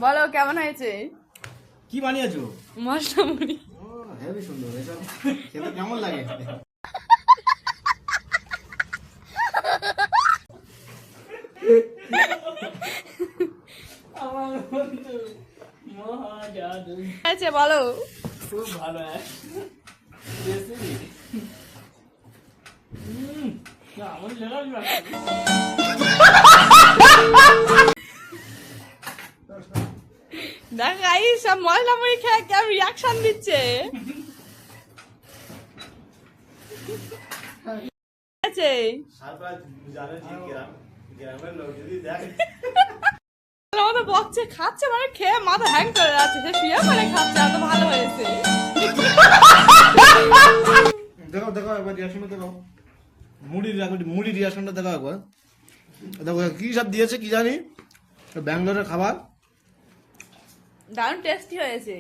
বলো কেমন হয়েছে? কি বানিয়েছো? মশলা মুড়ি। হেবি সুন্দর। এটা খেতে কেমন লাগে? আমার বন্ধু মহাজাদু। হয়েছে বলো। খুব ভালো রেসিপি। আমার লেগাই দেখ এই সব মশলা মুড়ি খেয়ে কেমন রিয়াকশন দিচ্ছে। আছে সারপ্রাইজ জানেন যে গ্রামের লোক যদি দেখে আমাদের বকছে খাচ্ছে মানে খেয়ে মাথা হ্যাং করে যাচ্ছে, সে শুয়ে মানে খাচ্ছে, এত ভালো হয়েছে। দেখো দেখো একবার রিয়াকশনটা দেখো, মুড়ি রিয়াকশনটা দেখো একবার। দেখো কি সব দিয়েছে কি জানি, ব্যাঙ্গালোরের খাবার। দারুণ টেস্টি হয়েছে।